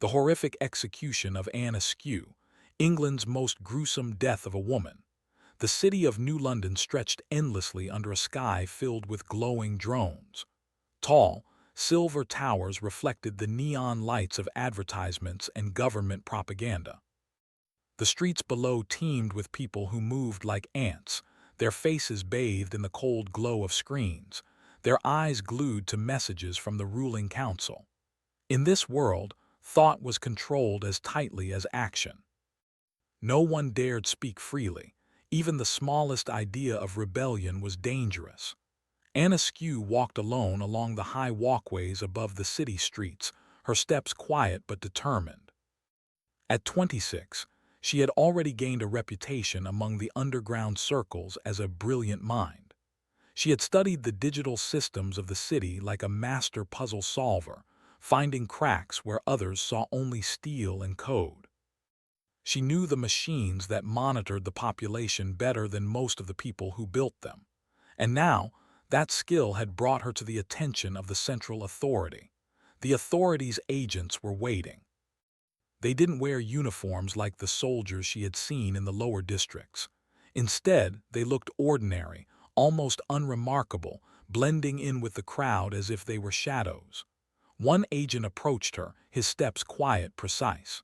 The horrific execution of Anne Askew, England's most gruesome death of a woman. The city of New London stretched endlessly under a sky filled with glowing drones. Tall, silver towers reflected the neon lights of advertisements and government propaganda. The streets below teemed with people who moved like ants, their faces bathed in the cold glow of screens, their eyes glued to messages from the ruling council. In this world, thought was controlled as tightly as action. No one dared speak freely. Even the smallest idea of rebellion was dangerous. Anne Askew walked alone along the high walkways above the city streets, her steps quiet but determined. At 26, she had already gained a reputation among the underground circles as a brilliant mind. She had studied the digital systems of the city like a master puzzle solver, finding cracks where others saw only steel and code. She knew the machines that monitored the population better than most of the people who built them. And now, that skill had brought her to the attention of the central authority. The authority's agents were waiting. They didn't wear uniforms like the soldiers she had seen in the lower districts. Instead, they looked ordinary, almost unremarkable, blending in with the crowd as if they were shadows. One agent approached her, his steps quiet, precise.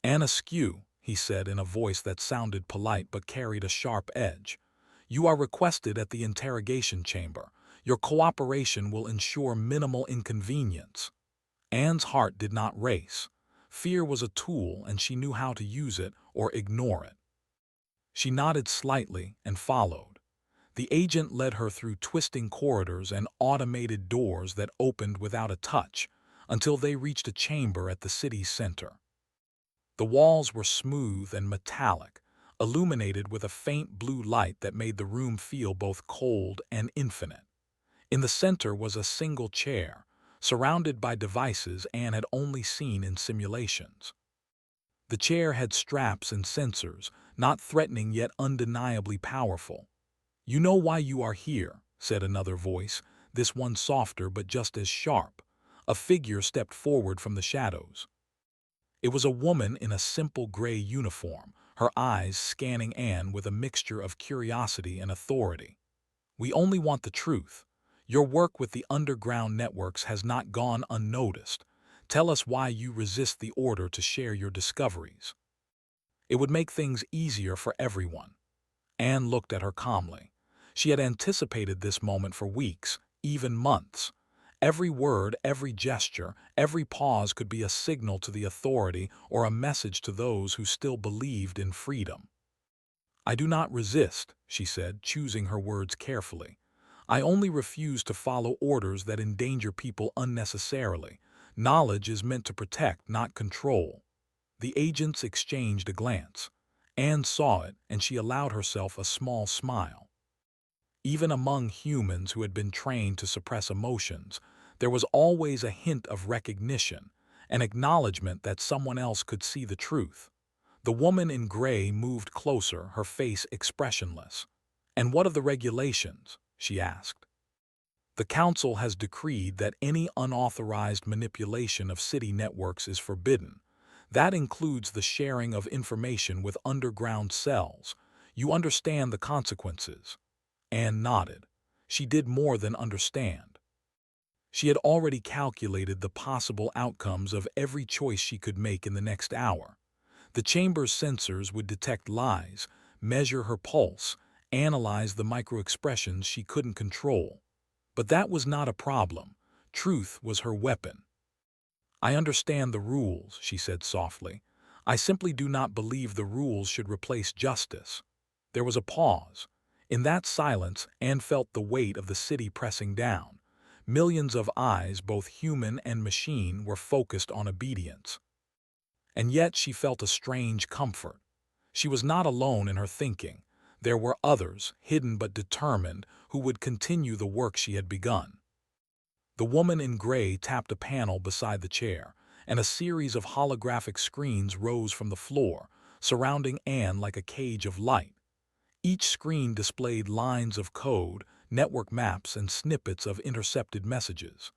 "Anne Askew," he said in a voice that sounded polite but carried a sharp edge. "You are requested at the interrogation chamber. Your cooperation will ensure minimal inconvenience." Anne's heart did not race. Fear was a tool, and she knew how to use it or ignore it. She nodded slightly and followed. The agent led her through twisting corridors and automated doors that opened without a touch until they reached a chamber at the city's center. The walls were smooth and metallic, illuminated with a faint blue light that made the room feel both cold and infinite. In the center was a single chair, surrounded by devices Anne had only seen in simulations. The chair had straps and sensors, not threatening yet undeniably powerful. "You know why you are here," said another voice, this one softer but just as sharp. A figure stepped forward from the shadows. It was a woman in a simple gray uniform, her eyes scanning Anne with a mixture of curiosity and authority. "We only want the truth. Your work with the underground networks has not gone unnoticed. Tell us why you resist the order to share your discoveries." It would make things easier for everyone. Anne looked at her calmly. She had anticipated this moment for weeks, even months. Every word, every gesture, every pause could be a signal to the authority or a message to those who still believed in freedom. "I do not resist," she said, choosing her words carefully. "I only refuse to follow orders that endanger people unnecessarily. Knowledge is meant to protect, not control." The agents exchanged a glance. Anne saw it, and she allowed herself a small smile. Even among humans who had been trained to suppress emotions, there was always a hint of recognition, an acknowledgement that someone else could see the truth. The woman in gray moved closer, her face expressionless. "And what of the regulations?" she asked. "The council has decreed that any unauthorized manipulation of city networks is forbidden. That includes the sharing of information with underground cells. You understand the consequences." Anne nodded. She did more than understand. She had already calculated the possible outcomes of every choice she could make in the next hour. The chamber's sensors would detect lies, measure her pulse, analyze the microexpressions she couldn't control. But that was not a problem. Truth was her weapon. "I understand the rules," she said softly. "I simply do not believe the rules should replace justice." There was a pause. In that silence, Anne felt the weight of the city pressing down. Millions of eyes, both human and machine, were focused on obedience. And yet she felt a strange comfort. She was not alone in her thinking. There were others, hidden but determined, who would continue the work she had begun. The woman in gray tapped a panel beside the chair, and a series of holographic screens rose from the floor, surrounding Anne like a cage of light. Each screen displayed lines of code, network maps, and snippets of intercepted messages.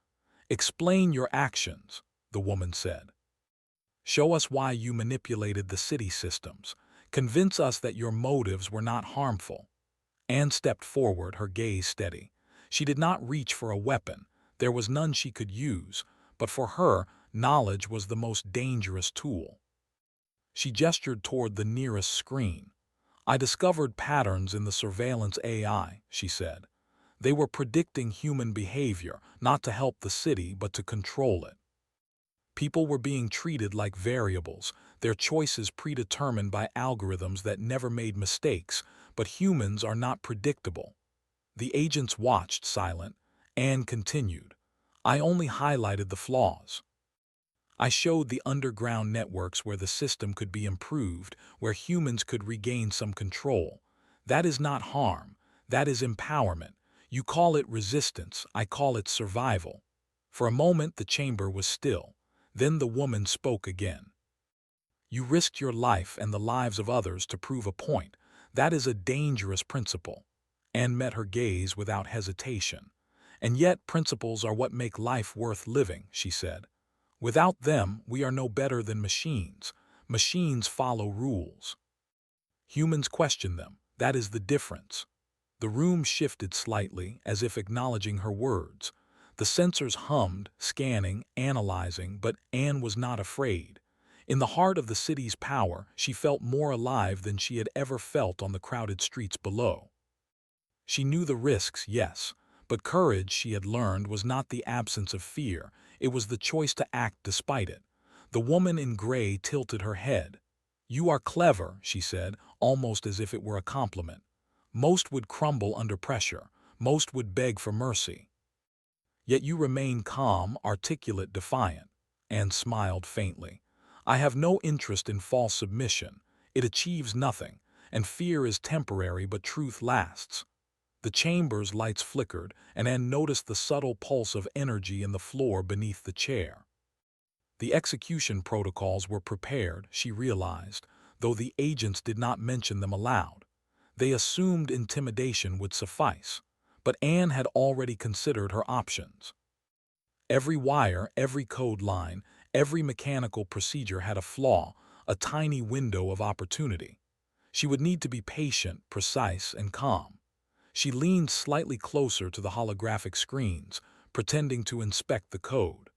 "Explain your actions," the woman said. Show us why you manipulated the city systems. Convince us that your motives were not harmful." Anne stepped forward, her gaze steady. She did not reach for a weapon. There was none she could use, but for her, knowledge was the most dangerous tool. She gestured toward the nearest screen. "I discovered patterns in the surveillance AI," she said. "They were predicting human behavior, not to help the city, but to control it. People were being treated like variables, their choices predetermined by algorithms that never made mistakes, but humans are not predictable." The agents watched, silent. Anne continued, "I only highlighted the flaws. I showed the underground networks where the system could be improved, where humans could regain some control. That is not harm. That is empowerment. You call it resistance. I call it survival." For a moment the chamber was still. Then the woman spoke again. "You risked your life and the lives of others to prove a point. That is a dangerous principle." Anne met her gaze without hesitation. "And yet principles are what make life worth living," she said. "Without them, we are no better than machines. Machines follow rules. Humans question them. That is the difference." The room shifted slightly, as if acknowledging her words. The sensors hummed, scanning, analyzing, but Anne was not afraid. In the heart of the city's power, she felt more alive than she had ever felt on the crowded streets below. She knew the risks, yes, but courage, she had learned, was not the absence of fear. It was the choice to act despite it. The woman in gray tilted her head. "You are clever," she said, almost as if it were a compliment. "Most would crumble under pressure. Most would beg for mercy. Yet you remain calm, articulate, defiant." Anne smiled faintly. "I have no interest in false submission. It achieves nothing, and fear is temporary, but truth lasts." The chamber's lights flickered, and Anne noticed the subtle pulse of energy in the floor beneath the chair. The execution protocols were prepared, she realized, though the agents did not mention them aloud. They assumed intimidation would suffice, but Anne had already considered her options. Every wire, every code line, every mechanical procedure had a flaw, a tiny window of opportunity. She would need to be patient, precise, and calm. She leaned slightly closer to the holographic screens, pretending to inspect the code.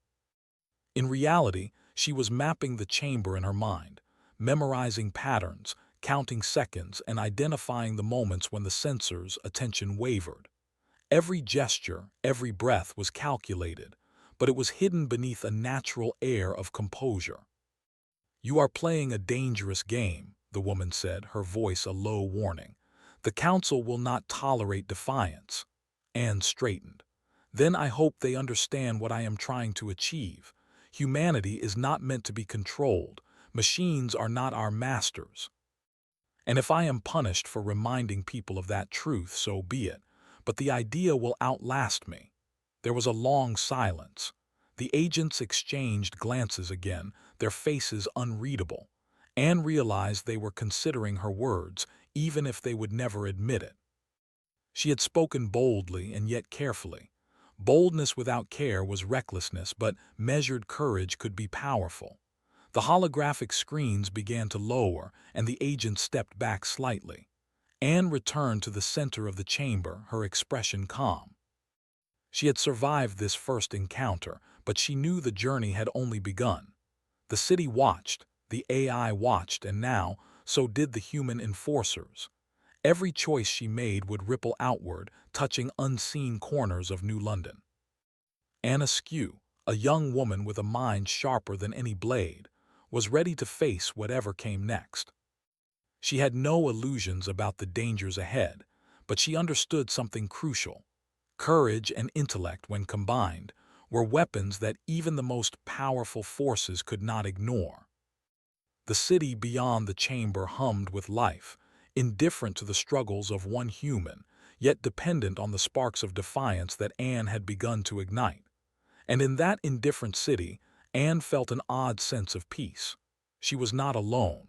In reality, she was mapping the chamber in her mind, memorizing patterns, counting seconds, and identifying the moments when the sensor's attention wavered. Every gesture, every breath was calculated, but it was hidden beneath a natural air of composure. "You are playing a dangerous game," the woman said, her voice a low warning. "The council will not tolerate defiance." Anne straightened. "Then I hope they understand what I am trying to achieve. Humanity is not meant to be controlled. Machines are not our masters. And if I am punished for reminding people of that truth, so be it. But the idea will outlast me." There was a long silence. The agents exchanged glances again, their faces unreadable. Anne realized they were considering her words, even if they would never admit it. She had spoken boldly and yet carefully. Boldness without care was recklessness, but measured courage could be powerful. The holographic screens began to lower, and the agent stepped back slightly. Anne returned to the center of the chamber, her expression calm. She had survived this first encounter, but she knew the journey had only begun. The city watched, the AI watched, and now, so did the human enforcers. Every choice she made would ripple outward, touching unseen corners of New London. Askew, a young woman with a mind sharper than any blade, was ready to face whatever came next. She had no illusions about the dangers ahead, but she understood something crucial. Courage and intellect, when combined, were weapons that even the most powerful forces could not ignore. The city beyond the chamber hummed with life, indifferent to the struggles of one human, yet dependent on the sparks of defiance that Anne had begun to ignite. And in that indifferent city, Anne felt an odd sense of peace. She was not alone.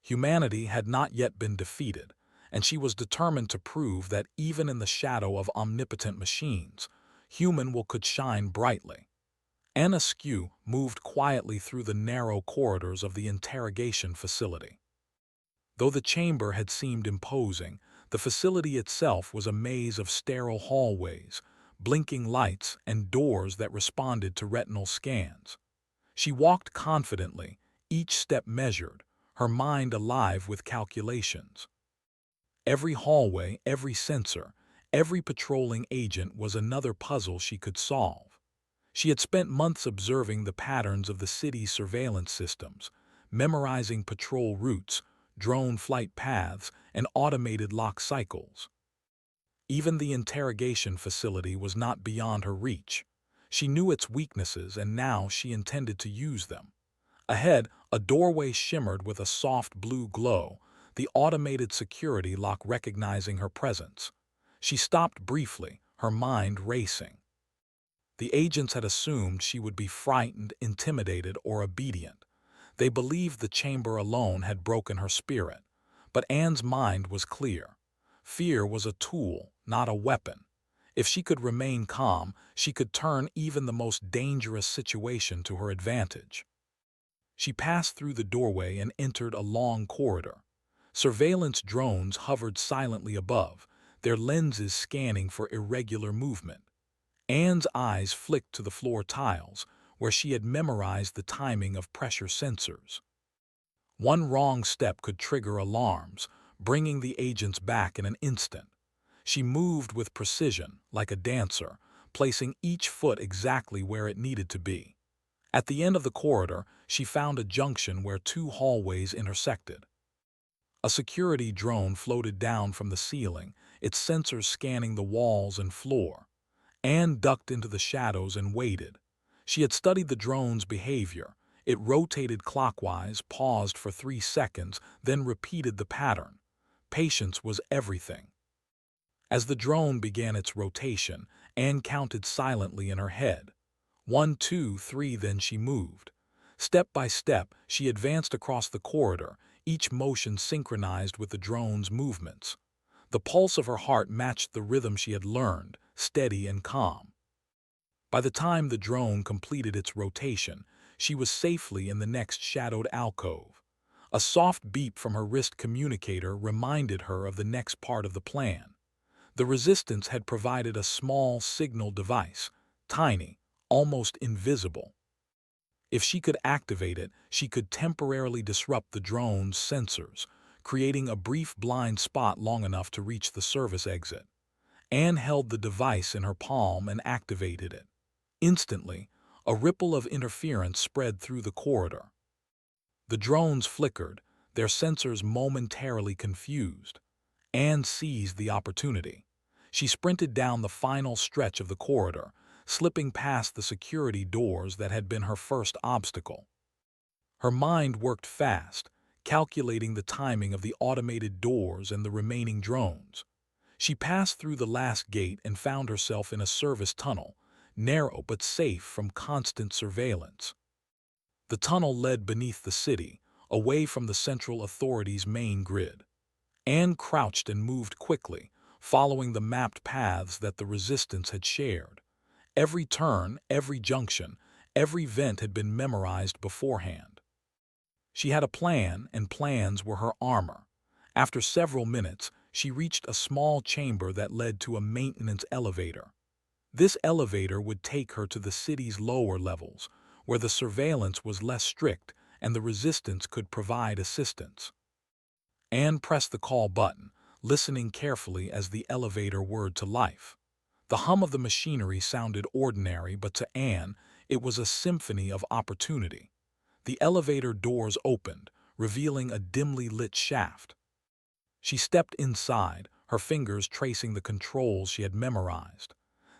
Humanity had not yet been defeated, and she was determined to prove that even in the shadow of omnipotent machines, human will could shine brightly. Askew moved quietly through the narrow corridors of the interrogation facility. Though the chamber had seemed imposing, the facility itself was a maze of sterile hallways, blinking lights, and doors that responded to retinal scans. She walked confidently, each step measured, her mind alive with calculations. Every hallway, every sensor, every patrolling agent was another puzzle she could solve. She had spent months observing the patterns of the city's surveillance systems, memorizing patrol routes, drone flight paths, and automated lock cycles. Even the interrogation facility was not beyond her reach. She knew its weaknesses, and now she intended to use them. Ahead, a doorway shimmered with a soft blue glow, the automated security lock recognizing her presence. She stopped briefly, her mind racing. The agents had assumed she would be frightened, intimidated, or obedient. They believed the chamber alone had broken her spirit. But Anne's mind was clear. Fear was a tool, not a weapon. If she could remain calm, she could turn even the most dangerous situation to her advantage. She passed through the doorway and entered a long corridor. Surveillance drones hovered silently above, their lenses scanning for irregular movement. Anne's eyes flicked to the floor tiles, where she had memorized the timing of pressure sensors. One wrong step could trigger alarms, bringing the agents back in an instant. She moved with precision, like a dancer, placing each foot exactly where it needed to be. At the end of the corridor, she found a junction where two hallways intersected. A security drone floated down from the ceiling, its sensors scanning the walls and floor. Anne ducked into the shadows and waited. She had studied the drone's behavior. It rotated clockwise, paused for 3 seconds, then repeated the pattern. Patience was everything. As the drone began its rotation, Anne counted silently in her head. 1, 2, 3, then she moved. Step by step, she advanced across the corridor, each motion synchronized with the drone's movements. The pulse of her heart matched the rhythm she had learned, steady and calm. By the time the drone completed its rotation, she was safely in the next shadowed alcove. A soft beep from her wrist communicator reminded her of the next part of the plan. The resistance had provided a small signal device, tiny, almost invisible. If she could activate it, she could temporarily disrupt the drone's sensors, creating a brief blind spot long enough to reach the service exit. Anne held the device in her palm and activated it. Instantly, a ripple of interference spread through the corridor. The drones flickered, their sensors momentarily confused. Anne seized the opportunity. She sprinted down the final stretch of the corridor, slipping past the security doors that had been her first obstacle. Her mind worked fast, calculating the timing of the automated doors and the remaining drones. She passed through the last gate and found herself in a service tunnel, narrow but safe from constant surveillance. The tunnel led beneath the city, away from the Central Authority's main grid. Anne crouched and moved quickly, following the mapped paths that the resistance had shared. Every turn, every junction, every vent had been memorized beforehand. She had a plan, and plans were her armor. After several minutes, she reached a small chamber that led to a maintenance elevator. This elevator would take her to the city's lower levels, where the surveillance was less strict and the resistance could provide assistance. Anne pressed the call button, listening carefully as the elevator whirred to life. The hum of the machinery sounded ordinary, but to Anne, it was a symphony of opportunity. The elevator doors opened, revealing a dimly lit shaft. She stepped inside, her fingers tracing the controls she had memorized.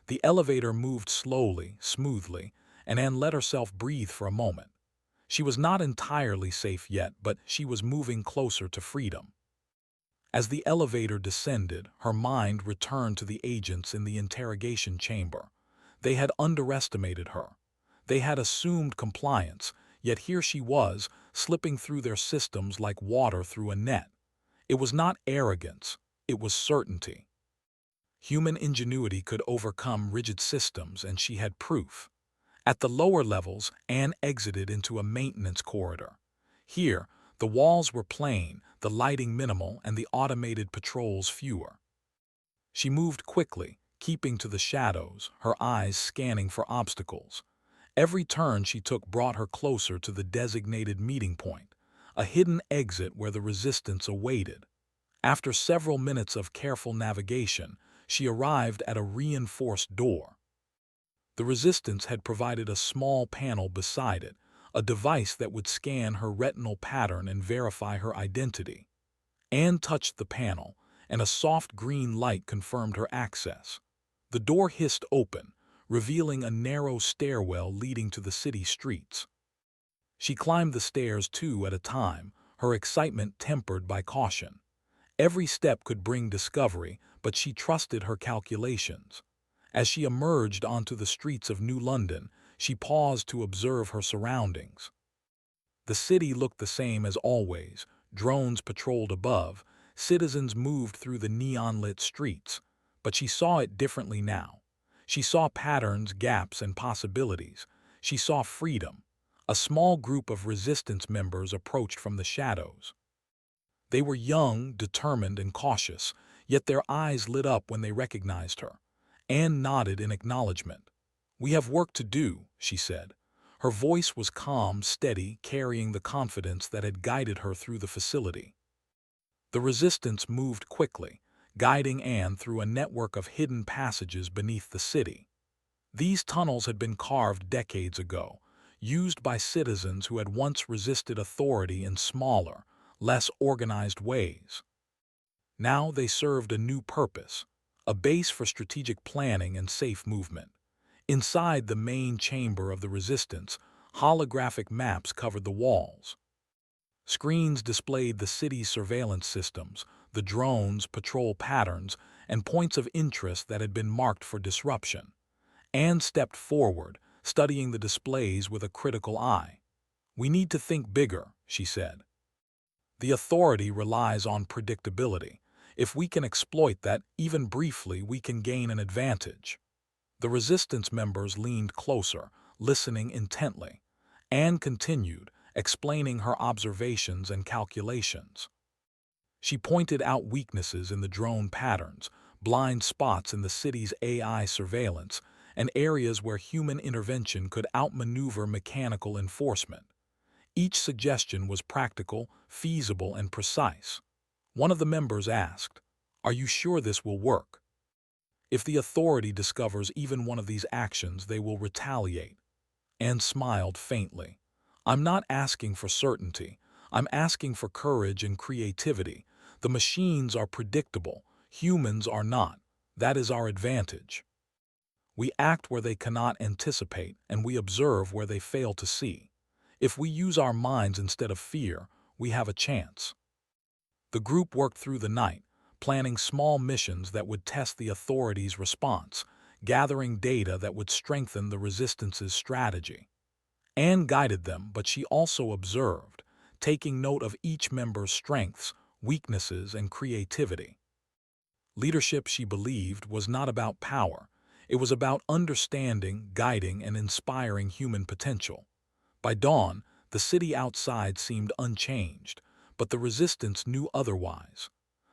The elevator moved slowly, smoothly, and Anne let herself breathe for a moment. She was not entirely safe yet, but she was moving closer to freedom. As the elevator descended, her mind returned to the agents in the interrogation chamber. They had underestimated her. They had assumed compliance, yet here she was, slipping through their systems like water through a net. It was not arrogance, it was certainty. Human ingenuity could overcome rigid systems, and she had proof. At the lower levels, Anne exited into a maintenance corridor. Here, the walls were plain, the lighting minimal, and the automated patrols fewer. She moved quickly, keeping to the shadows, her eyes scanning for obstacles. Every turn she took brought her closer to the designated meeting point, a hidden exit where the resistance awaited. After several minutes of careful navigation, she arrived at a reinforced door. The resistance had provided a small panel beside it, a device that would scan her retinal pattern and verify her identity. Anne touched the panel, and a soft green light confirmed her access. The door hissed open, revealing a narrow stairwell leading to the city streets. She climbed the stairs two at a time, her excitement tempered by caution. Every step could bring discovery, but she trusted her calculations. As she emerged onto the streets of New London, she paused to observe her surroundings. The city looked the same as always. Drones patrolled above, citizens moved through the neon-lit streets. But she saw it differently now. She saw patterns, gaps, and possibilities. She saw freedom. A small group of resistance members approached from the shadows. They were young, determined, and cautious, yet their eyes lit up when they recognized her. Anne nodded in acknowledgement. "We have work to do," she said. Her voice was calm, steady, carrying the confidence that had guided her through the facility. The resistance moved quickly, guiding Anne through a network of hidden passages beneath the city. These tunnels had been carved decades ago, used by citizens who had once resisted authority in smaller, less organized ways. Now they served a new purpose, a base for strategic planning and safe movement. Inside the main chamber of the resistance, holographic maps covered the walls. Screens displayed the city's surveillance systems, the drones, patrol patterns, and points of interest that had been marked for disruption. Anne stepped forward, studying the displays with a critical eye. "We need to think bigger," she said. "The authority relies on predictability. If we can exploit that, even briefly, we can gain an advantage." The resistance members leaned closer, listening intently. Anne continued, explaining her observations and calculations. She pointed out weaknesses in the drone patterns, blind spots in the city's AI surveillance, and areas where human intervention could outmaneuver mechanical enforcement. Each suggestion was practical, feasible, and precise. One of the members asked, "Are you sure this will work? If the authority discovers even one of these actions, they will retaliate." Anne smiled faintly. "I'm not asking for certainty. I'm asking for courage and creativity. The machines are predictable. Humans are not. That is our advantage. We act where they cannot anticipate, and we observe where they fail to see. If we use our minds instead of fear, we have a chance." The group worked through the night, planning small missions that would test the authorities' response, gathering data that would strengthen the resistance's strategy. Anne guided them, but she also observed, taking note of each member's strengths, weaknesses, and creativity. Leadership, she believed, was not about power. It was about understanding, guiding, and inspiring human potential. By dawn, the city outside seemed unchanged, but the resistance knew otherwise.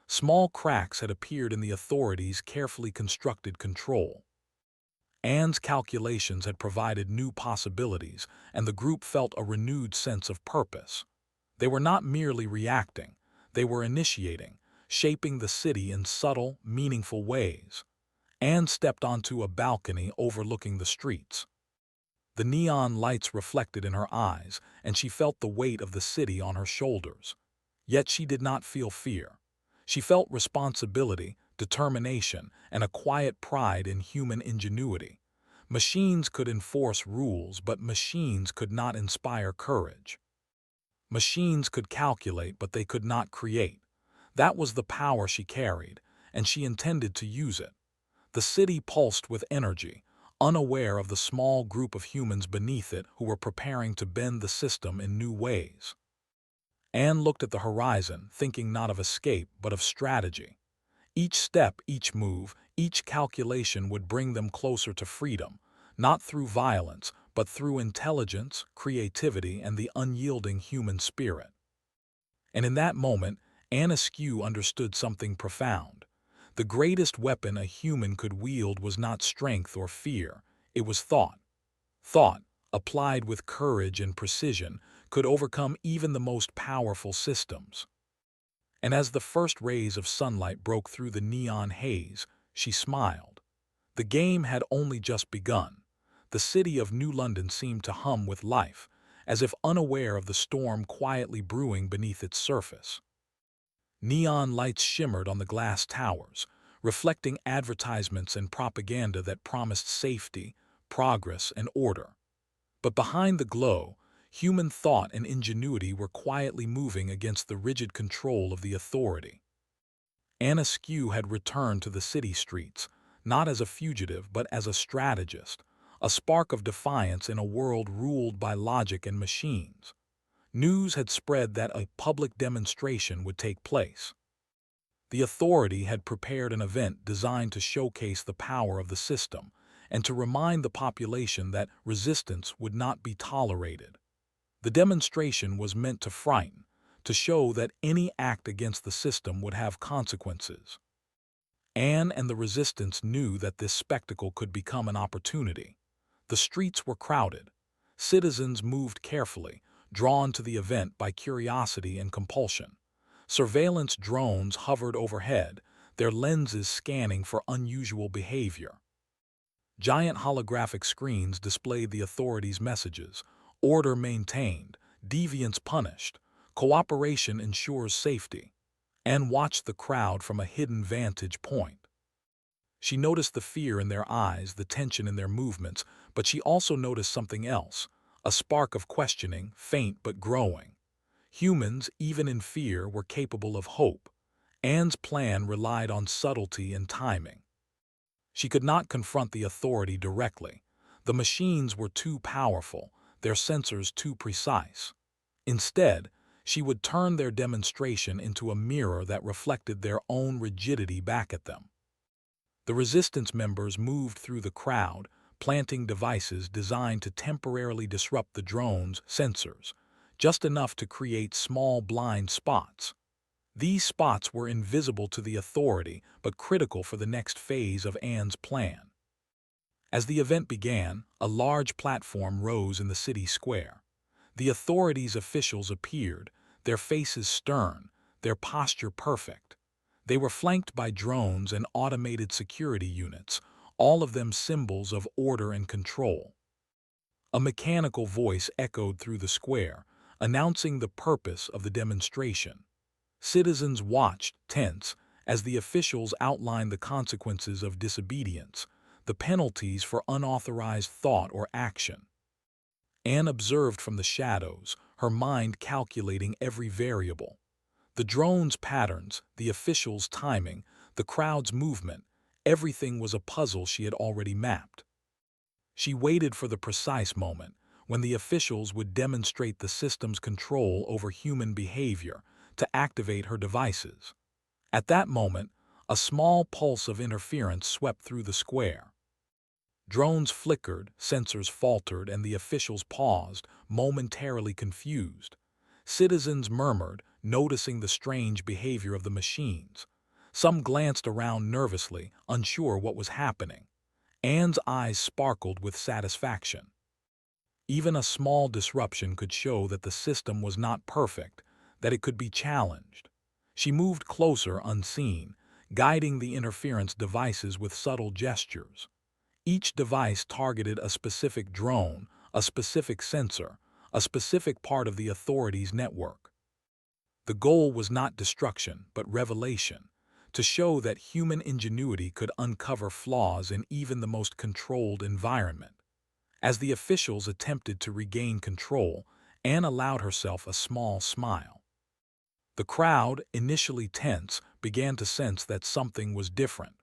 Small cracks had appeared in the authorities' carefully constructed control. Anne's calculations had provided new possibilities, and the group felt a renewed sense of purpose. They were not merely reacting, they were initiating, shaping the city in subtle, meaningful ways. Anne stepped onto a balcony overlooking the streets. The neon lights reflected in her eyes, and she felt the weight of the city on her shoulders. Yet she did not feel fear. She felt responsibility, determination, and a quiet pride in human ingenuity. Machines could enforce rules, but machines could not inspire courage. Machines could calculate, but they could not create. That was the power she carried, and she intended to use it. The city pulsed with energy, unaware of the small group of humans beneath it who were preparing to bend the system in new ways. Anne looked at the horizon, thinking not of escape, but of strategy. Each step, each move, each calculation would bring them closer to freedom, not through violence, but through intelligence, creativity, and the unyielding human spirit. And in that moment, Askew understood something profound. The greatest weapon a human could wield was not strength or fear, it was thought. Thought, applied with courage and precision, could overcome even the most powerful systems. And as the first rays of sunlight broke through the neon haze, she smiled. The game had only just begun. The city of New London seemed to hum with life, as if unaware of the storm quietly brewing beneath its surface. Neon lights shimmered on the glass towers, reflecting advertisements and propaganda that promised safety, progress, and order. But behind the glow, human thought and ingenuity were quietly moving against the rigid control of the authority. Askew had returned to the city streets, not as a fugitive but as a strategist, a spark of defiance in a world ruled by logic and machines. News had spread that a public demonstration would take place. The authority had prepared an event designed to showcase the power of the system and to remind the population that resistance would not be tolerated. The demonstration was meant to frighten, to show that any act against the system would have consequences. Anne and the resistance knew that this spectacle could become an opportunity. The streets were crowded. Citizens moved carefully, drawn to the event by curiosity and compulsion. Surveillance drones hovered overhead, their lenses scanning for unusual behavior. Giant holographic screens displayed the authorities' messages: order maintained, deviance punished, cooperation ensures safety. Anne watched the crowd from a hidden vantage point. She noticed the fear in their eyes, the tension in their movements, but she also noticed something else, a spark of questioning, faint but growing. Humans, even in fear, were capable of hope. Anne's plan relied on subtlety and timing. She could not confront the authority directly. The machines were too powerful, their sensors too precise. Instead, she would turn their demonstration into a mirror that reflected their own rigidity back at them. The resistance members moved through the crowd, planting devices designed to temporarily disrupt the drone's sensors, just enough to create small blind spots. These spots were invisible to the authority, but critical for the next phase of Anne's plan. As the event began, a large platform rose in the city square. The authorities' officials appeared, their faces stern, their posture perfect. They were flanked by drones and automated security units, all of them symbols of order and control. A mechanical voice echoed through the square, announcing the purpose of the demonstration. Citizens watched, tense, as the officials outlined the consequences of disobedience, the penalties for unauthorized thought or action. Anne observed from the shadows, her mind calculating every variable. The drone's patterns, the officials' timing, the crowd's movement, everything was a puzzle she had already mapped. She waited for the precise moment when the officials would demonstrate the system's control over human behavior to activate her devices. At that moment, a small pulse of interference swept through the square. Drones flickered, sensors faltered, and the officials paused, momentarily confused. Citizens murmured, noticing the strange behavior of the machines. Some glanced around nervously, unsure what was happening. Anne's eyes sparkled with satisfaction. Even a small disruption could show that the system was not perfect, that it could be challenged. She moved closer unseen, guiding the interference devices with subtle gestures. Each device targeted a specific drone, a specific sensor, a specific part of the authorities' network. The goal was not destruction, but revelation, to show that human ingenuity could uncover flaws in even the most controlled environment. As the officials attempted to regain control, Anne allowed herself a small smile. The crowd, initially tense, began to sense that something was different.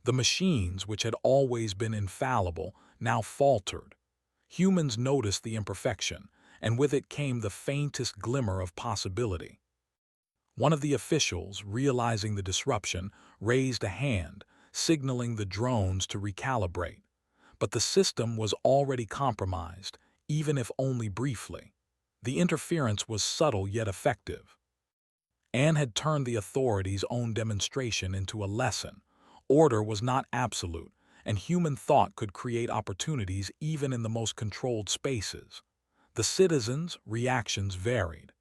The machines, which had always been infallible, now faltered. Humans noticed the imperfection, and with it came the faintest glimmer of possibility. One of the officials, realizing the disruption, raised a hand, signaling the drones to recalibrate. but the system was already compromised, even if only briefly. The interference was subtle yet effective. Anne had turned the authorities' own demonstration into a lesson. Order was not absolute, and human thought could create opportunities even in the most controlled spaces. The citizens' reactions varied.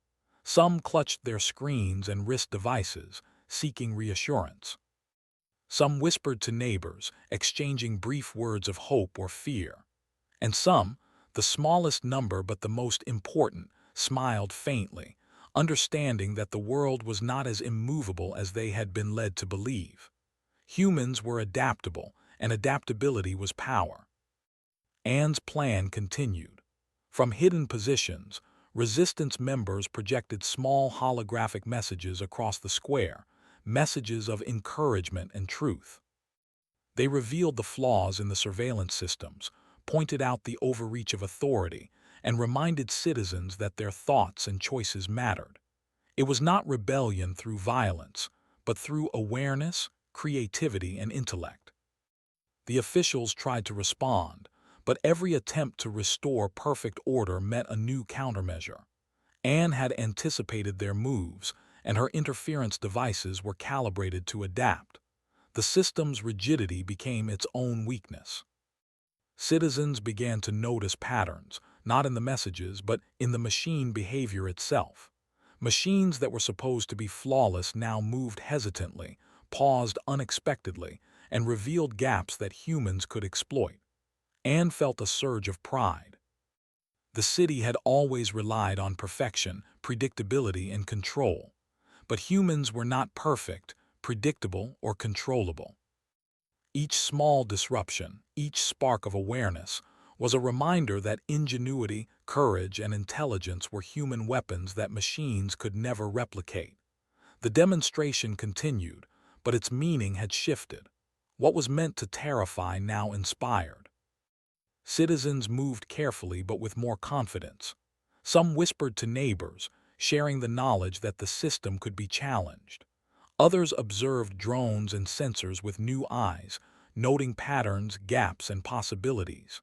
Some clutched their screens and wrist devices, seeking reassurance. Some whispered to neighbors, exchanging brief words of hope or fear. And some, the smallest number but the most important, smiled faintly, understanding that the world was not as immovable as they had been led to believe. Humans were adaptable, and adaptability was power. Anne's plan continued. From hidden positions, resistance members projected small holographic messages across the square, messages of encouragement and truth. They revealed the flaws in the surveillance systems, pointed out the overreach of authority, and reminded citizens that their thoughts and choices mattered. It was not rebellion through violence, but through awareness, creativity, and intellect. The officials tried to respond, but every attempt to restore perfect order met a new countermeasure. Anne had anticipated their moves, and her interference devices were calibrated to adapt. The system's rigidity became its own weakness. Citizens began to notice patterns, not in the messages, but in the machine behavior itself. Machines that were supposed to be flawless now moved hesitantly, paused unexpectedly, and revealed gaps that humans could exploit. Anne felt a surge of pride. The city had always relied on perfection, predictability, and control. But humans were not perfect, predictable, or controllable. Each small disruption, each spark of awareness, was a reminder that ingenuity, courage, and intelligence were human weapons that machines could never replicate. The demonstration continued, but its meaning had shifted. What was meant to terrify now inspired. Citizens moved carefully but with more confidence. Some whispered to neighbors, sharing the knowledge that the system could be challenged. Others observed drones and sensors with new eyes, noting patterns, gaps, and possibilities.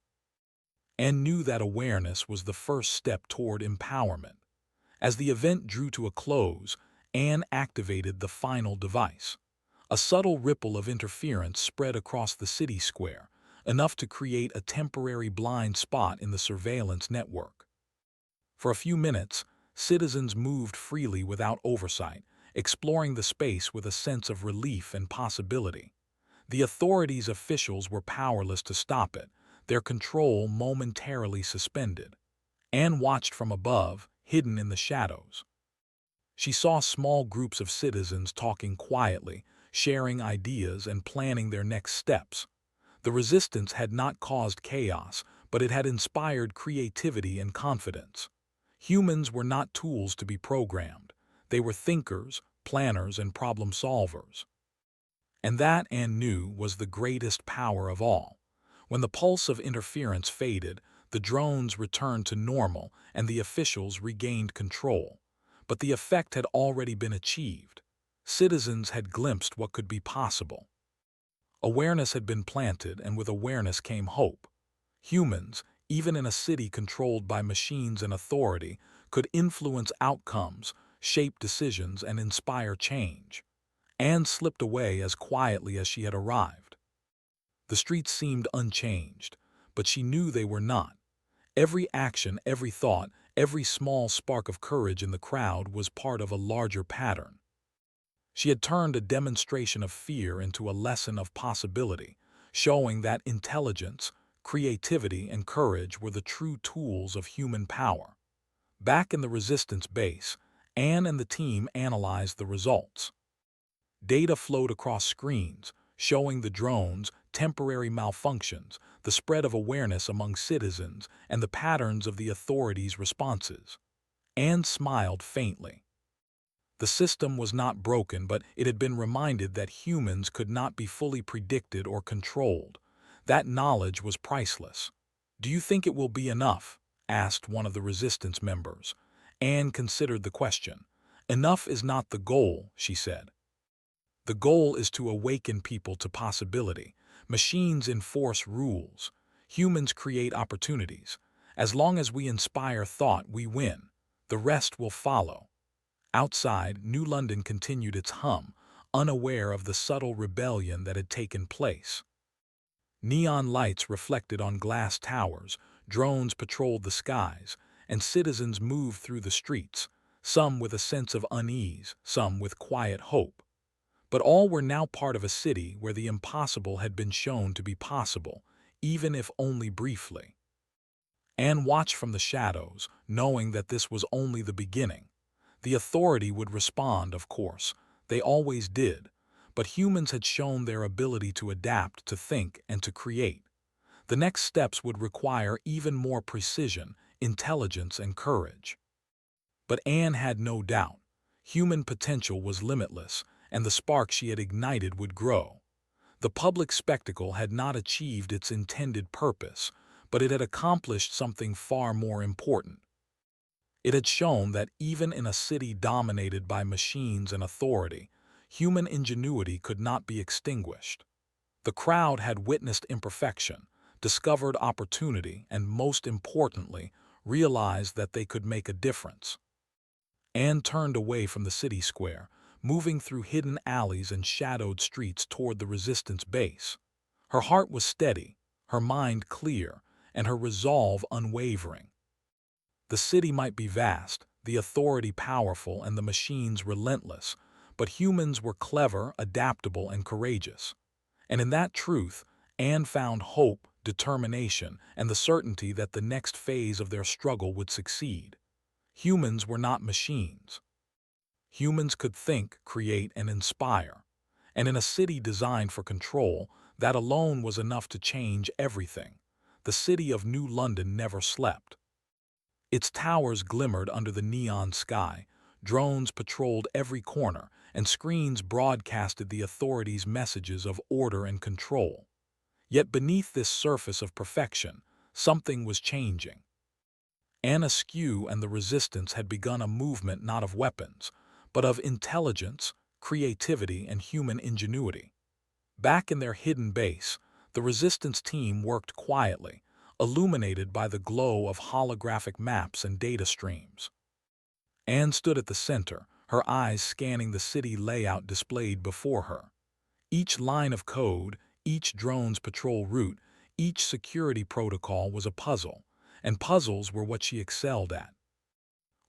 Anne knew that awareness was the first step toward empowerment. As the event drew to a close, Anne activated the final device. A subtle ripple of interference spread across the city square, enough to create a temporary blind spot in the surveillance network. For a few minutes, citizens moved freely without oversight, exploring the space with a sense of relief and possibility. The authorities' officials were powerless to stop it, their control momentarily suspended. Anne watched from above, hidden in the shadows. She saw small groups of citizens talking quietly, sharing ideas and planning their next steps. The resistance had not caused chaos, but it had inspired creativity and confidence. Humans were not tools to be programmed. They were thinkers, planners, and problem solvers. And that, Anne knew, was the greatest power of all. When the pulse of interference faded, the drones returned to normal and the officials regained control. But the effect had already been achieved. Citizens had glimpsed what could be possible. Awareness had been planted, and with awareness came hope. Humans, even in a city controlled by machines and authority, could influence outcomes, shape decisions, and inspire change. Anne slipped away as quietly as she had arrived. The streets seemed unchanged, but she knew they were not. Every action, every thought, every small spark of courage in the crowd was part of a larger pattern. She had turned a demonstration of fear into a lesson of possibility, showing that intelligence, creativity, and courage were the true tools of human power. Back in the resistance base, Anne and the team analyzed the results. Data flowed across screens, showing the drones, temporary malfunctions, the spread of awareness among citizens, and the patterns of the authorities' responses. Anne smiled faintly. The system was not broken, but it had been reminded that humans could not be fully predicted or controlled. That knowledge was priceless. "Do you think it will be enough?" asked one of the resistance members. Anne considered the question. "Enough is not the goal," she said. "The goal is to awaken people to possibility. Machines enforce rules. Humans create opportunities. As long as we inspire thought, we win. The rest will follow. Outside, New London continued its hum, unaware of the subtle rebellion that had taken place. Neon lights reflected on glass towers, drones patrolled the skies, and citizens moved through the streets, some with a sense of unease, some with quiet hope. But all were now part of a city where the impossible had been shown to be possible, even if only briefly. Anne watched from the shadows, knowing that this was only the beginning. The authority would respond, of course. They always did. But humans had shown their ability to adapt, to think, and to create. The next steps would require even more precision, intelligence, and courage. But Anne had no doubt. Human potential was limitless, and the spark she had ignited would grow. The public spectacle had not achieved its intended purpose, but it had accomplished something far more important. It had shown that even in a city dominated by machines and authority, human ingenuity could not be extinguished. The crowd had witnessed imperfection, discovered opportunity, and most importantly, realized that they could make a difference. Anne turned away from the city square, moving through hidden alleys and shadowed streets toward the resistance base. Her heart was steady, her mind clear, and her resolve unwavering. The city might be vast, the authority powerful, and the machines relentless, but humans were clever, adaptable, and courageous. And in that truth, Anne found hope, determination, and the certainty that the next phase of their struggle would succeed. Humans were not machines. Humans could think, create, and inspire. And in a city designed for control, that alone was enough to change everything. The city of New London never slept. Its towers glimmered under the neon sky, drones patrolled every corner, and screens broadcasted the authorities' messages of order and control. Yet beneath this surface of perfection, something was changing. Askew and the resistance had begun a movement not of weapons, but of intelligence, creativity, and human ingenuity. Back in their hidden base, the resistance team worked quietly, illuminated by the glow of holographic maps and data streams. Anne stood at the center, her eyes scanning the city layout displayed before her. Each line of code, each drone's patrol route, each security protocol was a puzzle, and puzzles were what she excelled at.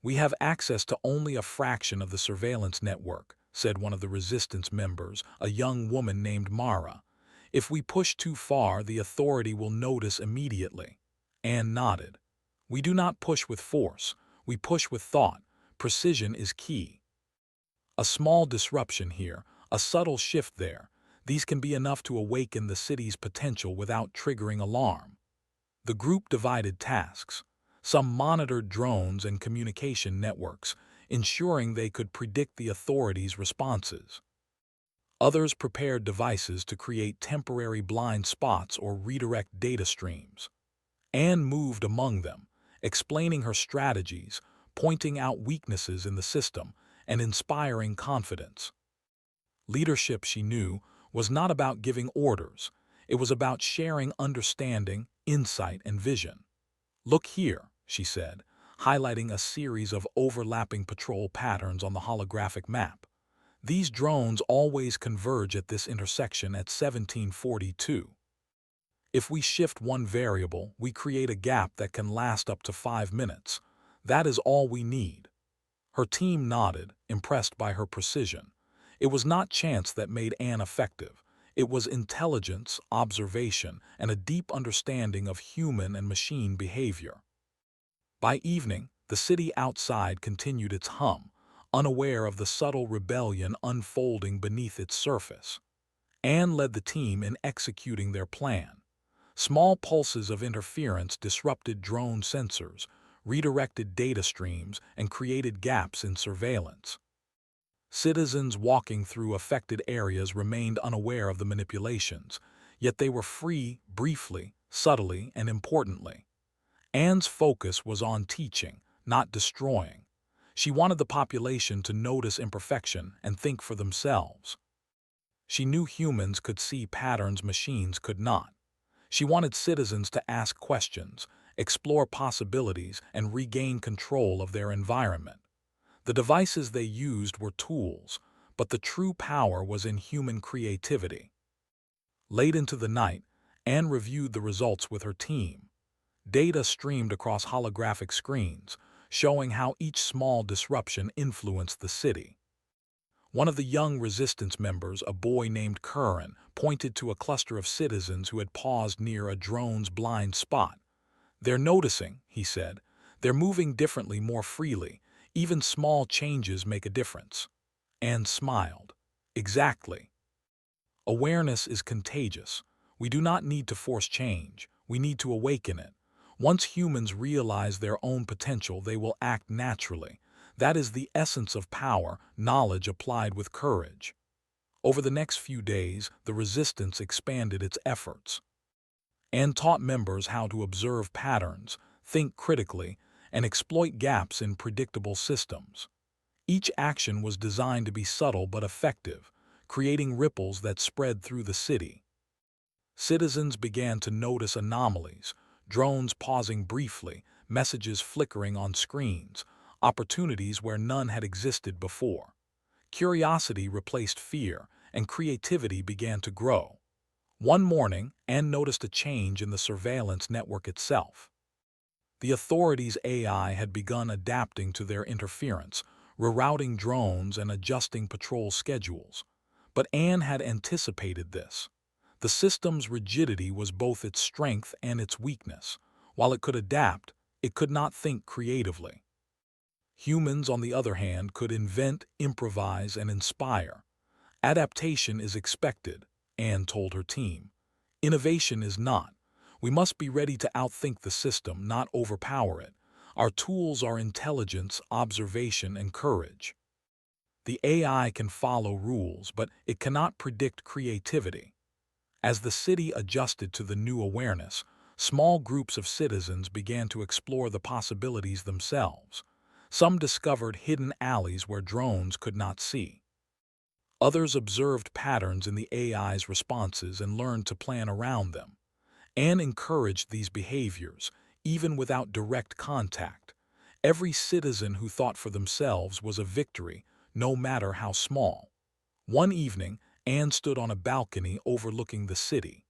"We have access to only a fraction of the surveillance network," said one of the resistance members, a young woman named Mara. "If we push too far, the authority will notice immediately." Anne nodded. "We do not push with force. We push with thought. Precision is key. A small disruption here, a subtle shift there, these can be enough to awaken the city's potential without triggering alarm." The group divided tasks. Some monitored drones and communication networks, ensuring they could predict the authorities' responses. Others prepared devices to create temporary blind spots or redirect data streams. Anne moved among them, explaining her strategies, pointing out weaknesses in the system, and inspiring confidence. Leadership, she knew, was not about giving orders. It was about sharing understanding, insight, and vision. "Look here," she said, highlighting a series of overlapping patrol patterns on the holographic map. "These drones always converge at this intersection at 1742. If we shift one variable, we create a gap that can last up to 5 minutes. That is all we need." Her team nodded, impressed by her precision. It was not chance that made Anne effective. It was intelligence, observation, and a deep understanding of human and machine behavior. By evening, the city outside continued its hum, unaware of the subtle rebellion unfolding beneath its surface. Anne led the team in executing their plan. Small pulses of interference disrupted drone sensors, redirected data streams, and created gaps in surveillance. Citizens walking through affected areas remained unaware of the manipulations, yet they were free briefly, subtly, and importantly. Anne's focus was on teaching, not destroying. She wanted the population to notice imperfection and think for themselves. She knew humans could see patterns machines could not. She wanted citizens to ask questions, explore possibilities, and regain control of their environment. The devices they used were tools, but the true power was in human creativity. Late into the night, Anne reviewed the results with her team. Data streamed across holographic screens, showing how each small disruption influenced the city. One of the young resistance members, a boy named Curran, pointed to a cluster of citizens who had paused near a drone's blind spot. "They're noticing," he said. "They're moving differently, more freely. Even small changes make a difference." Anne smiled. "Exactly. Awareness is contagious. We do not need to force change. We need to awaken it. Once humans realize their own potential, they will act naturally. That is the essence of power, knowledge applied with courage." Over the next few days, the resistance expanded its efforts and taught members how to observe patterns, think critically, and exploit gaps in predictable systems. Each action was designed to be subtle but effective, creating ripples that spread through the city. Citizens began to notice anomalies, drones pausing briefly, messages flickering on screens, opportunities where none had existed before. Curiosity replaced fear, and creativity began to grow. One morning, Anne noticed a change in the surveillance network itself. The authorities' AI had begun adapting to their interference, rerouting drones and adjusting patrol schedules. But Anne had anticipated this. The system's rigidity was both its strength and its weakness. While it could adapt, it could not think creatively. Humans, on the other hand, could invent, improvise, and inspire. "Adaptation is expected," Anne told her team. "Innovation is not. We must be ready to outthink the system, not overpower it. Our tools are intelligence, observation, and courage." The AI can follow rules, but it cannot predict creativity. As the city adjusted to the new awareness, small groups of citizens began to explore the possibilities themselves. Some discovered hidden alleys where drones could not see. Others observed patterns in the AI's responses and learned to plan around them. Anne encouraged these behaviors, even without direct contact. Every citizen who thought for themselves was a victory, no matter how small. One evening, Anne stood on a balcony overlooking the city.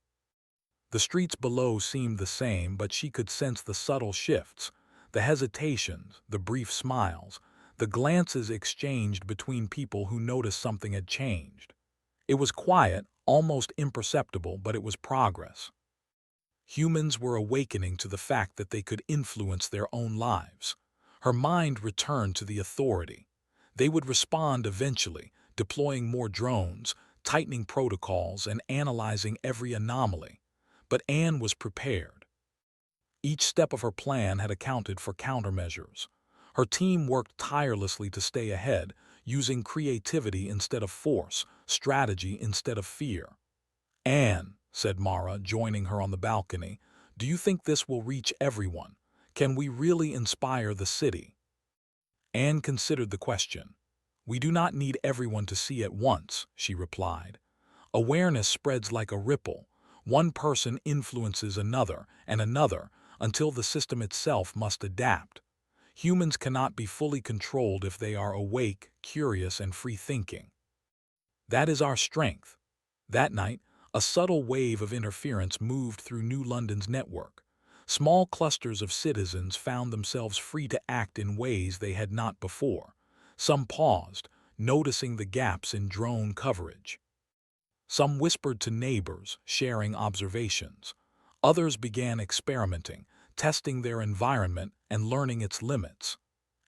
The streets below seemed the same, but she could sense the subtle shifts, the hesitations, the brief smiles, the glances exchanged between people who noticed something had changed. It was quiet, almost imperceptible, but it was progress. Humans were awakening to the fact that they could influence their own lives. Her mind returned to the authority. They would respond eventually, deploying more drones, tightening protocols, and analyzing every anomaly. But Anne was prepared. Each step of her plan had accounted for countermeasures. Her team worked tirelessly to stay ahead, using creativity instead of force, strategy instead of fear. "Anne," said Mara, joining her on the balcony, "do you think this will reach everyone? Can we really inspire the city?" Anne considered the question. "We do not need everyone to see at once," she replied. "Awareness spreads like a ripple. One person influences another and another until the system itself must adapt. Humans cannot be fully controlled if they are awake, curious, and free-thinking. That is our strength." That night, a subtle wave of interference moved through New London's network. Small clusters of citizens found themselves free to act in ways they had not before. Some paused, noticing the gaps in drone coverage. Some whispered to neighbors, sharing observations. Others began experimenting, testing their environment and learning its limits.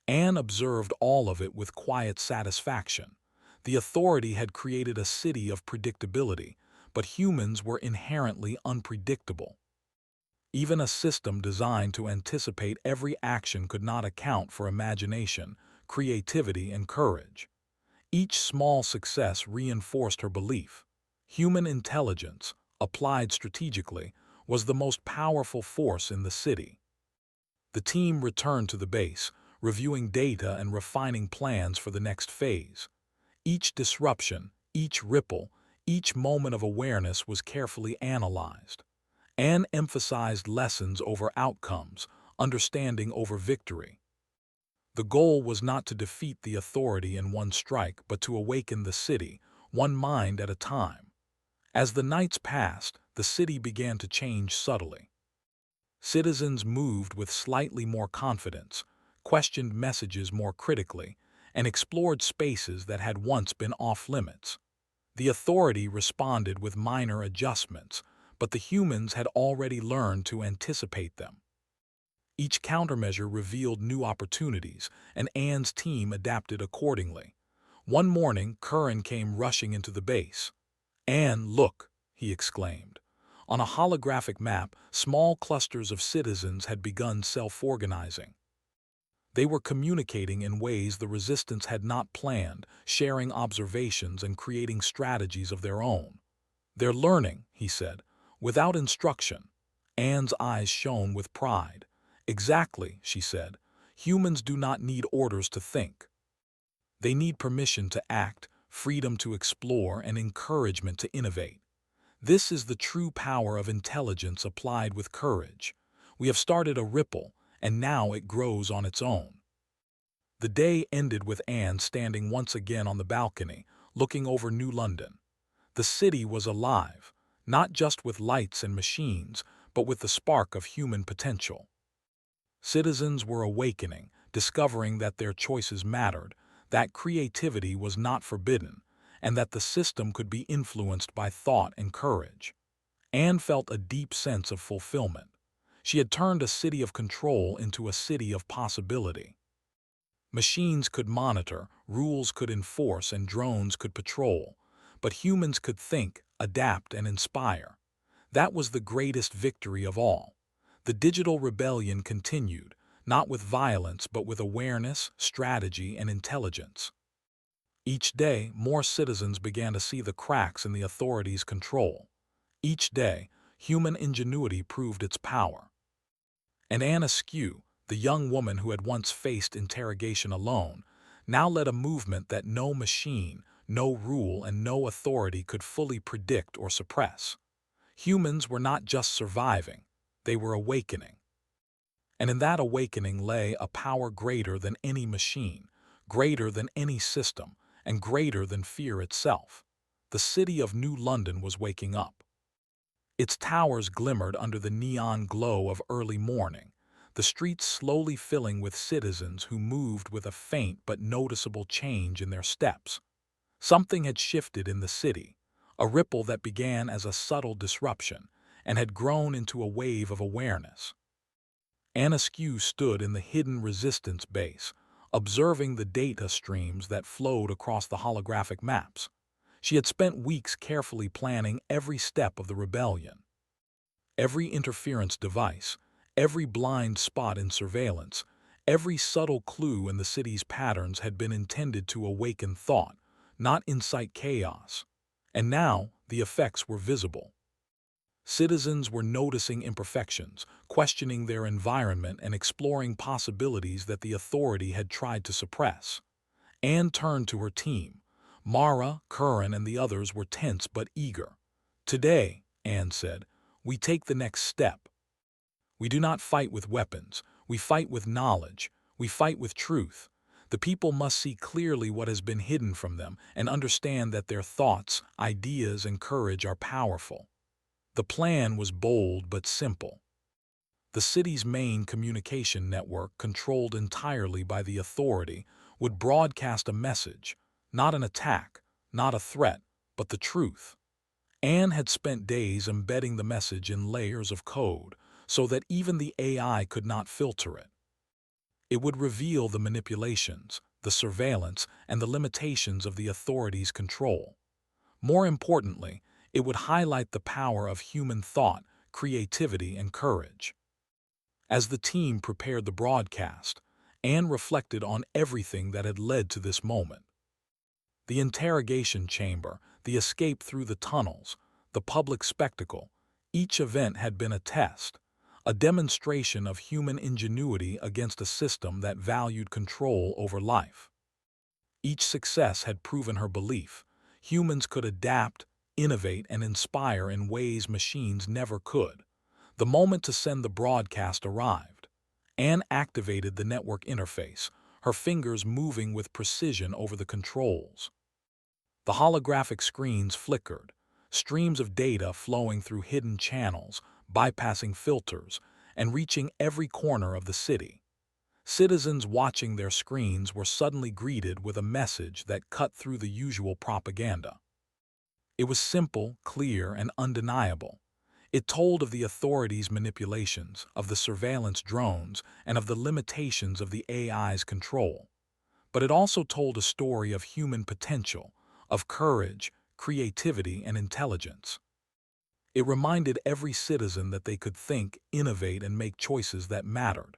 Anne observed all of it with quiet satisfaction. The authority had created a city of predictability, but humans were inherently unpredictable. Even a system designed to anticipate every action could not account for imagination, creativity, and courage. Each small success reinforced her belief. Human intelligence, applied strategically, was the most powerful force in the city. The team returned to the base, reviewing data and refining plans for the next phase. Each disruption, each ripple, each moment of awareness was carefully analyzed. Anne emphasized lessons over outcomes, understanding over victory. The goal was not to defeat the authority in one strike, but to awaken the city, one mind at a time. As the nights passed, the city began to change subtly. Citizens moved with slightly more confidence, questioned messages more critically, and explored spaces that had once been off-limits. The authority responded with minor adjustments, but the humans had already learned to anticipate them. Each countermeasure revealed new opportunities, and Anne's team adapted accordingly. One morning, Curran came rushing into the base. "Anne, look!" he exclaimed. On a holographic map, small clusters of citizens had begun self-organizing. They were communicating in ways the resistance had not planned, sharing observations and creating strategies of their own. "They're learning," he said, "without instruction." Anne's eyes shone with pride. "Exactly," she said. "Humans do not need orders to think. They need permission to act, freedom to explore, and encouragement to innovate. This is the true power of intelligence applied with courage. We have started a ripple, and now it grows on its own." The day ended with Anne standing once again on the balcony, looking over New London. The city was alive, not just with lights and machines, but with the spark of human potential. Citizens were awakening, discovering that their choices mattered, that creativity was not forbidden, and that the system could be influenced by thought and courage. Anne felt a deep sense of fulfillment. She had turned a city of control into a city of possibility. Machines could monitor, rules could enforce, and drones could patrol, but humans could think, adapt, and inspire. That was the greatest victory of all. The digital rebellion continued, not with violence but with awareness, strategy, and intelligence. Each day, more citizens began to see the cracks in the authorities' control. Each day, human ingenuity proved its power. And Anne Askew, the young woman who had once faced interrogation alone, now led a movement that no machine, no rule, and no authority could fully predict or suppress. Humans were not just surviving, they were awakening. And in that awakening lay a power greater than any machine, greater than any system, and greater than fear itself. The city of New London was waking up. Its towers glimmered under the neon glow of early morning, the streets slowly filling with citizens who moved with a faint but noticeable change in their steps. Something had shifted in the city, a ripple that began as a subtle disruption and had grown into a wave of awareness. Askew stood in the hidden resistance base, observing the data streams that flowed across the holographic maps. She had spent weeks carefully planning every step of the rebellion. Every interference device, every blind spot in surveillance, every subtle clue in the city's patterns had been intended to awaken thought, not incite chaos. And now the effects were visible. Citizens were noticing imperfections, questioning their environment, and exploring possibilities that the authority had tried to suppress. Anne turned to her team. Mara, Curran, and the others were tense but eager. "Today," Anne said, "we take the next step. We do not fight with weapons. We fight with knowledge. We fight with truth. The people must see clearly what has been hidden from them and understand that their thoughts, ideas, and courage are powerful." The plan was bold but simple. The city's main communication network, controlled entirely by the authority, would broadcast a message, not an attack, not a threat, but the truth. Anne had spent days embedding the message in layers of code so that even the AI could not filter it. It would reveal the manipulations, the surveillance, and the limitations of the authority's control. More importantly, it would highlight the power of human thought, creativity, and courage. As the team prepared the broadcast, Anne reflected on everything that had led to this moment. The interrogation chamber, the escape through the tunnels, the public spectacle, each event had been a test, a demonstration of human ingenuity against a system that valued control over life. Each success had proven her belief: humans could adapt, innovate, and inspire in ways machines never could. The moment to send the broadcast arrived. Anne activated the network interface, her fingers moving with precision over the controls. The holographic screens flickered, streams of data flowing through hidden channels, bypassing filters, and reaching every corner of the city. Citizens watching their screens were suddenly greeted with a message that cut through the usual propaganda. It was simple, clear, and undeniable. It told of the authorities' manipulations, of the surveillance drones, and of the limitations of the AI's control. But it also told a story of human potential, of courage, creativity, and intelligence. It reminded every citizen that they could think, innovate, and make choices that mattered.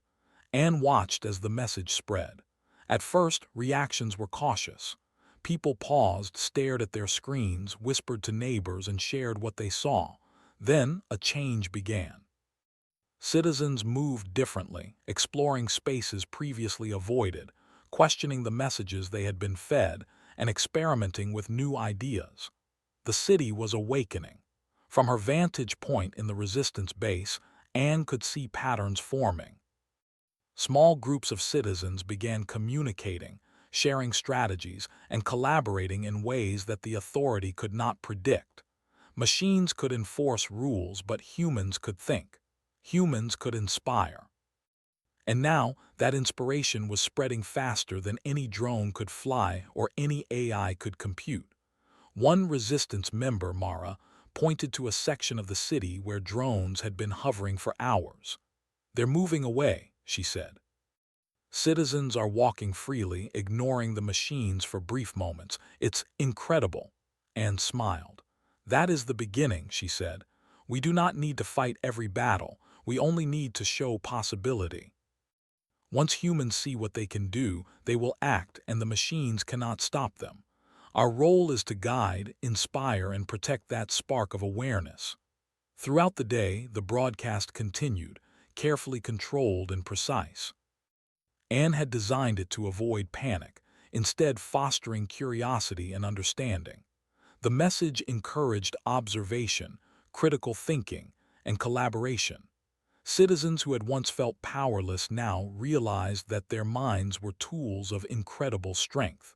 Anne watched as the message spread. At first, reactions were cautious. People paused, stared at their screens, whispered to neighbors, and shared what they saw. Then, a change began. Citizens moved differently, exploring spaces previously avoided, questioning the messages they had been fed, and experimenting with new ideas. The city was awakening. From her vantage point in the resistance base, Anne could see patterns forming. Small groups of citizens began communicating, sharing strategies, and collaborating in ways that the authority could not predict. Machines could enforce rules, but humans could think. Humans could inspire. And now, that inspiration was spreading faster than any drone could fly or any AI could compute. One resistance member, Mara, pointed to a section of the city where drones had been hovering for hours. "They're moving away," she said. "Citizens are walking freely, ignoring the machines for brief moments. It's incredible." Anne smiled. "That is the beginning," she said. "We do not need to fight every battle. We only need to show possibility. Once humans see what they can do, they will act, and the machines cannot stop them. Our role is to guide, inspire, and protect that spark of awareness." Throughout the day, the broadcast continued, carefully controlled and precise. Anne had designed it to avoid panic, instead fostering curiosity and understanding. The message encouraged observation, critical thinking, and collaboration. Citizens who had once felt powerless now realized that their minds were tools of incredible strength.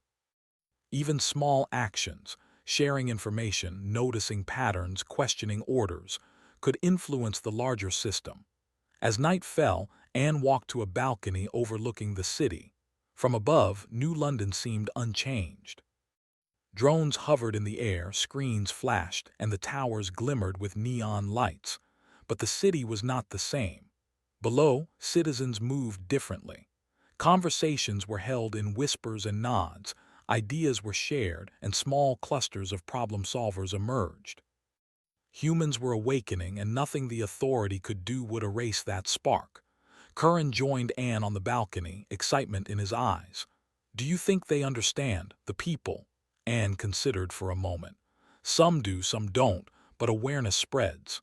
Even small actions, sharing information, noticing patterns, questioning orders, could influence the larger system. As night fell, Anne walked to a balcony overlooking the city. From above, New London seemed unchanged. Drones hovered in the air, screens flashed, and the towers glimmered with neon lights. But the city was not the same. Below, citizens moved differently. Conversations were held in whispers and nods, ideas were shared, and small clusters of problem solvers emerged. Humans were awakening, and nothing the authority could do would erase that spark. Curran joined Anne on the balcony, excitement in his eyes. "Do you think they understand, the people?" Anne considered for a moment. "Some do, some don't, but awareness spreads.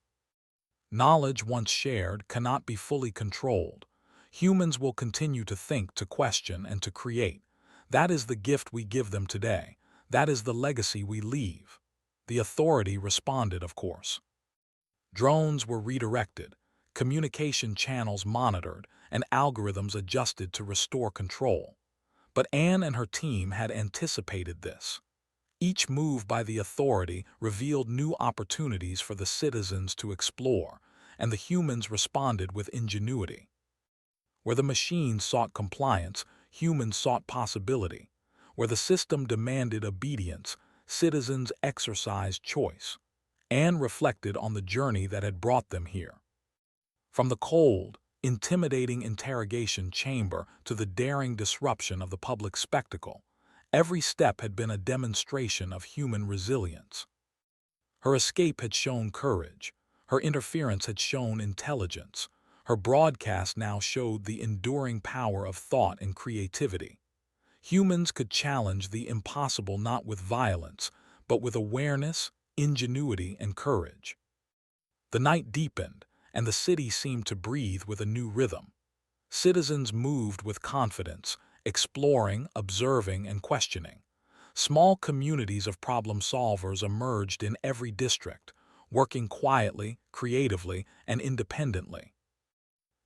Knowledge once shared cannot be fully controlled. Humans will continue to think, to question, and to create. That is the gift we give them today. That is the legacy we leave." The authority responded, of course. Drones were redirected, communication channels monitored, and algorithms adjusted to restore control. But Anne and her team had anticipated this. Each move by the authority revealed new opportunities for the citizens to explore, and the humans responded with ingenuity. Where the machines sought compliance, humans sought possibility. Where the system demanded obedience, citizens exercised choice. Anne reflected on the journey that had brought them here. From the cold, intimidating interrogation chamber to the daring disruption of the public spectacle, every step had been a demonstration of human resilience. Her escape had shown courage. Her interference had shown intelligence. Her broadcast now showed the enduring power of thought and creativity. Humans could challenge the impossible not with violence, but with awareness, ingenuity, and courage. The night deepened, and the city seemed to breathe with a new rhythm. Citizens moved with confidence, exploring, observing, and questioning. Small communities of problem solvers emerged in every district, working quietly, creatively, and independently.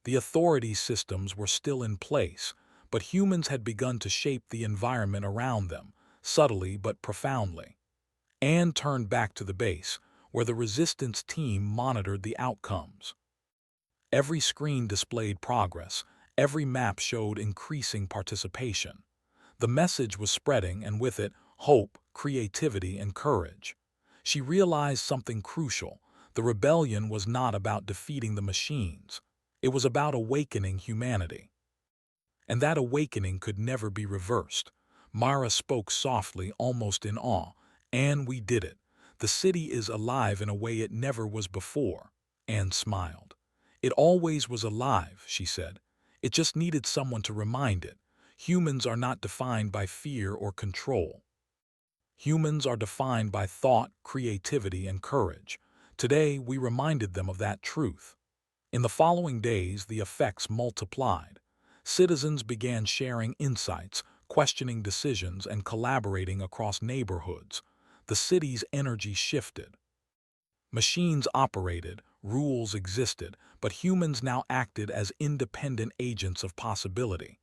The authority systems were still in place, but humans had begun to shape the environment around them, subtly but profoundly. Anne turned back to the base, where the resistance team monitored the outcomes. Every screen displayed progress, every map showed increasing participation. The message was spreading, and with it, hope, creativity, and courage. She realized something crucial. The rebellion was not about defeating the machines. It was about awakening humanity. And that awakening could never be reversed. Mara spoke softly, almost in awe. "And we did it. The city is alive in a way it never was before." Anne smiled. "It always was alive," she said. "It just needed someone to remind it. Humans are not defined by fear or control. Humans are defined by thought, creativity, and courage. Today, we reminded them of that truth." In the following days, the effects multiplied. Citizens began sharing insights, questioning decisions, and collaborating across neighborhoods. The city's energy shifted. Machines operated, rules existed, but humans now acted as independent agents of possibility.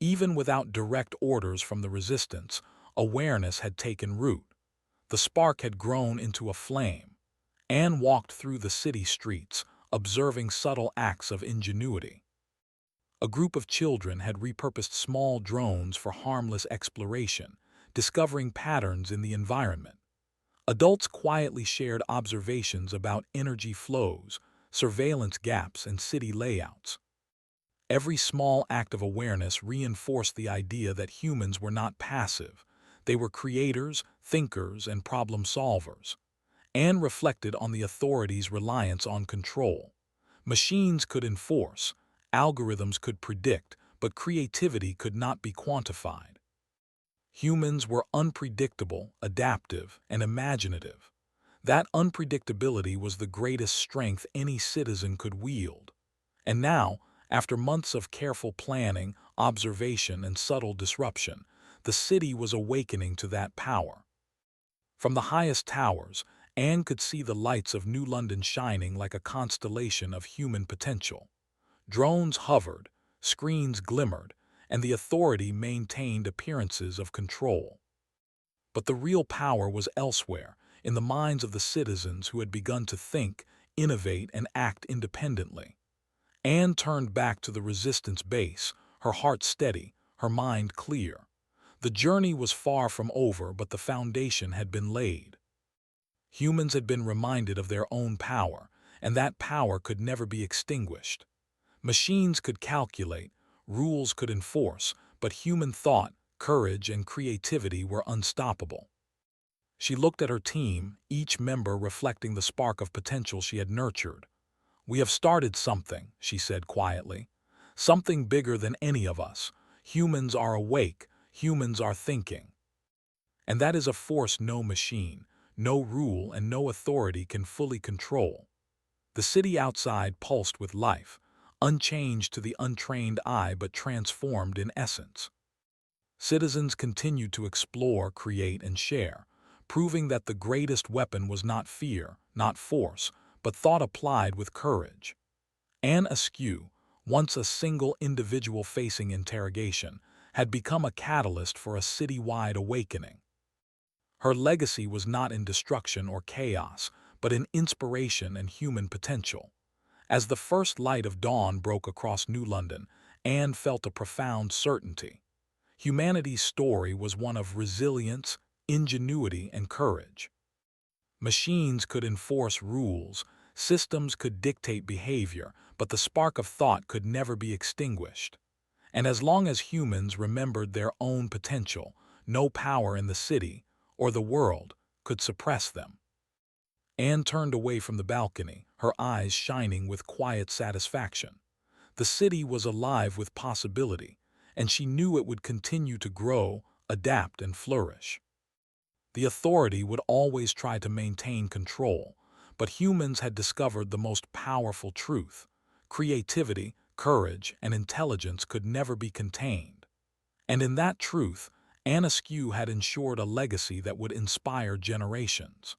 Even without direct orders from the resistance, awareness had taken root. The spark had grown into a flame. Anne walked through the city streets, observing subtle acts of ingenuity. A group of children had repurposed small drones for harmless exploration, discovering patterns in the environment. Adults quietly shared observations about energy flows, surveillance gaps, and city layouts. Every small act of awareness reinforced the idea that humans were not passive. They were creators, thinkers, and problem solvers. Anne reflected on the authorities' reliance on control. Machines could enforce, algorithms could predict, but creativity could not be quantified. Humans were unpredictable, adaptive, and imaginative. That unpredictability was the greatest strength any citizen could wield. And now, after months of careful planning, observation, and subtle disruption, the city was awakening to that power. From the highest towers, Anne could see the lights of New London shining like a constellation of human potential. Drones hovered, screens glimmered, and the authority maintained appearances of control. But the real power was elsewhere, in the minds of the citizens who had begun to think, innovate, and act independently. Anne turned back to the resistance base, her heart steady, her mind clear. The journey was far from over, but the foundation had been laid. Humans had been reminded of their own power, and that power could never be extinguished. Machines could calculate, rules could enforce, but human thought, courage, and creativity were unstoppable. She looked at her team, each member reflecting the spark of potential she had nurtured. "We have started something," she said quietly. "Something bigger than any of us. Humans are awake, humans are thinking. And that is a force no machine, no rule, and no authority can fully control." The city outside pulsed with life, unchanged to the untrained eye but transformed in essence. Citizens continued to explore, create, and share, proving that the greatest weapon was not fear, not force, but thought applied with courage. Anne Askew, once a single individual facing interrogation, had become a catalyst for a city-wide awakening. Her legacy was not in destruction or chaos, but in inspiration and human potential. As the first light of dawn broke across New London, Anne felt a profound certainty. Humanity's story was one of resilience, ingenuity, and courage. Machines could enforce rules, systems could dictate behavior, but the spark of thought could never be extinguished. And as long as humans remembered their own potential, no power in the city, or the world, could suppress them. Anne turned away from the balcony, her eyes shining with quiet satisfaction. The city was alive with possibility, and she knew it would continue to grow, adapt, and flourish. The authority would always try to maintain control, but humans had discovered the most powerful truth. Creativity, courage, and intelligence could never be contained. And in that truth, Anne Askew had ensured a legacy that would inspire generations.